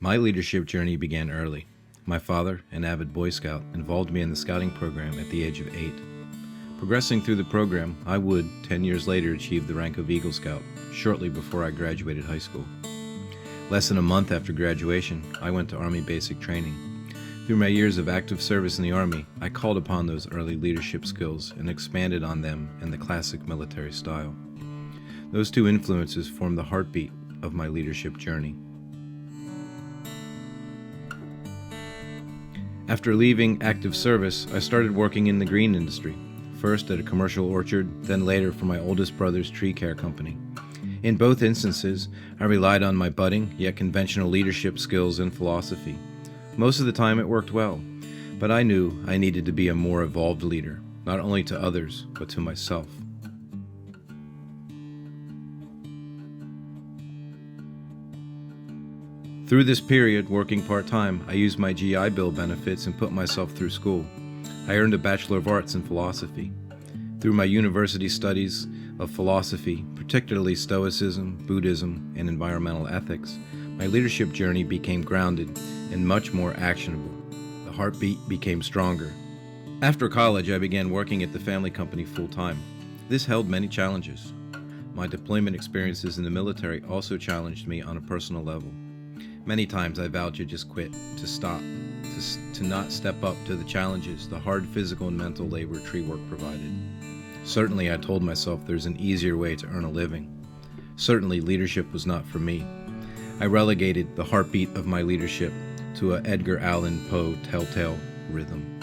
My leadership journey began early. My father, an avid Boy Scout, involved me in the scouting program at the age of 8. Progressing through the program, I would, 10 years later, achieve the rank of Eagle Scout, shortly before I graduated high school. Less than a month after graduation, I went to Army basic training. Through my years of active service in the Army, I called upon those early leadership skills and expanded on them in the classic military style. Those two influences formed the heartbeat of my leadership journey. After leaving active service, I started working in the green industry, first at a commercial orchard, then later for my oldest brother's tree care company. In both instances, I relied on my budding, yet conventional leadership skills and philosophy. Most of the time it worked well, but I knew I needed to be a more evolved leader, not only to others, but to myself. Through this period, working part-time, I used my GI Bill benefits and put myself through school. I earned a Bachelor of Arts in Philosophy. Through my university studies of philosophy, particularly Stoicism, Buddhism, and environmental ethics, my leadership journey became grounded and much more actionable. The heartbeat became stronger. After college, I began working at the family company full-time. This held many challenges. My deployment experiences in the military also challenged me on a personal level. Many times I vowed to just quit, to stop, to not step up to the challenges, the hard physical and mental labor tree work provided. Certainly I told myself there's an easier way to earn a living. Certainly leadership was not for me. I relegated the heartbeat of my leadership to a Edgar Allan Poe telltale rhythm.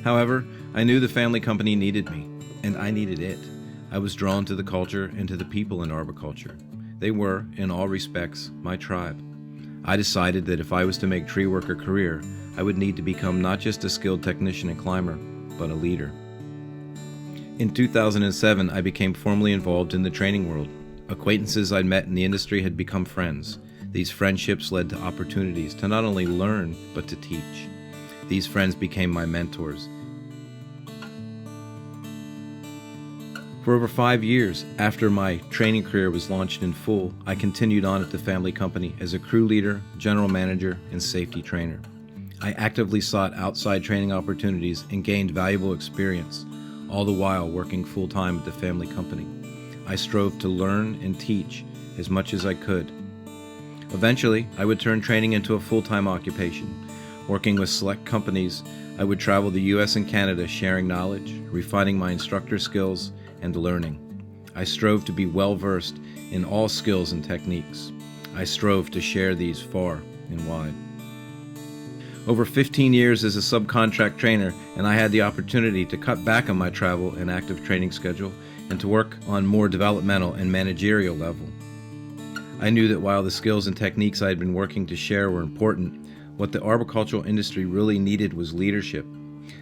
However, I knew the family company needed me, and I needed it. I was drawn to the culture and to the people in arboriculture. They were, in all respects, my tribe. I decided that if I was to make tree work a career, I would need to become not just a skilled technician and climber, but a leader. In 2007, I became formally involved in the training world. Acquaintances I'd met in the industry had become friends. These friendships led to opportunities to not only learn, but to teach. These friends became my mentors. For over 5 years after my training career was launched in full, I continued on at the family company as a crew leader, general manager, and safety trainer. I actively sought outside training opportunities and gained valuable experience, all the while working full-time at the family company. I strove to learn and teach as much as I could. Eventually, I would turn training into a full-time occupation. Working with select companies, I would travel the US and Canada sharing knowledge, refining my instructor skills, and learning. I strove to be well-versed in all skills and techniques. I strove to share these far and wide. Over 15 years as a subcontract trainer, and I had the opportunity to cut back on my travel and active training schedule and to work on more developmental and managerial level. I knew that while the skills and techniques I had been working to share were important, what the arboricultural industry really needed was leadership.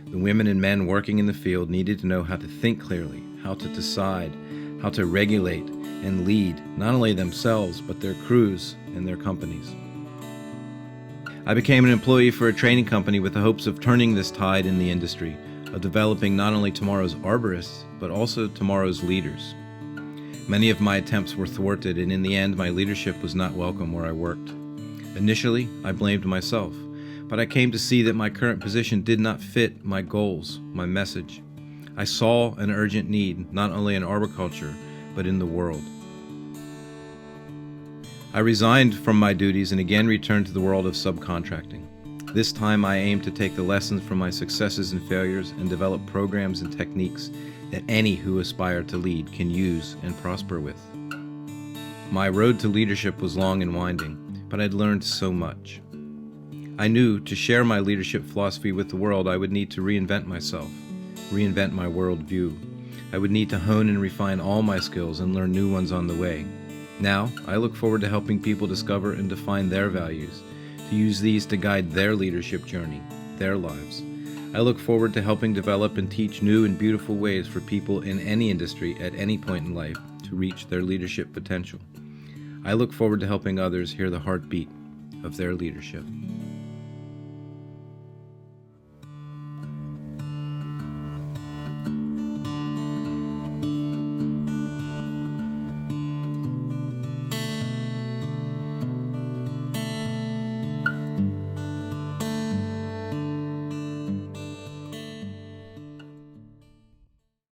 The women and men working in the field needed to know how to think clearly, how to decide, how to regulate and lead not only themselves but their crews and their companies. I became an employee for a training company with the hopes of turning this tide in the industry, of developing not only tomorrow's arborists but also tomorrow's leaders. Many of my attempts were thwarted, and in the end my leadership was not welcome where I worked. Initially, I blamed myself, but I came to see that my current position did not fit my goals, my message. I saw an urgent need, not only in arboriculture, but in the world. I resigned from my duties and again returned to the world of subcontracting. This time I aimed to take the lessons from my successes and failures and develop programs and techniques that any who aspire to lead can use and prosper with. My road to leadership was long and winding, but I'd learned so much. I knew to share my leadership philosophy with the world, I would need to reinvent myself, reinvent my worldview. I would need to hone and refine all my skills and learn new ones on the way. Now, I look forward to helping people discover and define their values, to use these to guide their leadership journey, their lives. I look forward to helping develop and teach new and beautiful ways for people in any industry at any point in life to reach their leadership potential. I look forward to helping others hear the heartbeat of their leadership.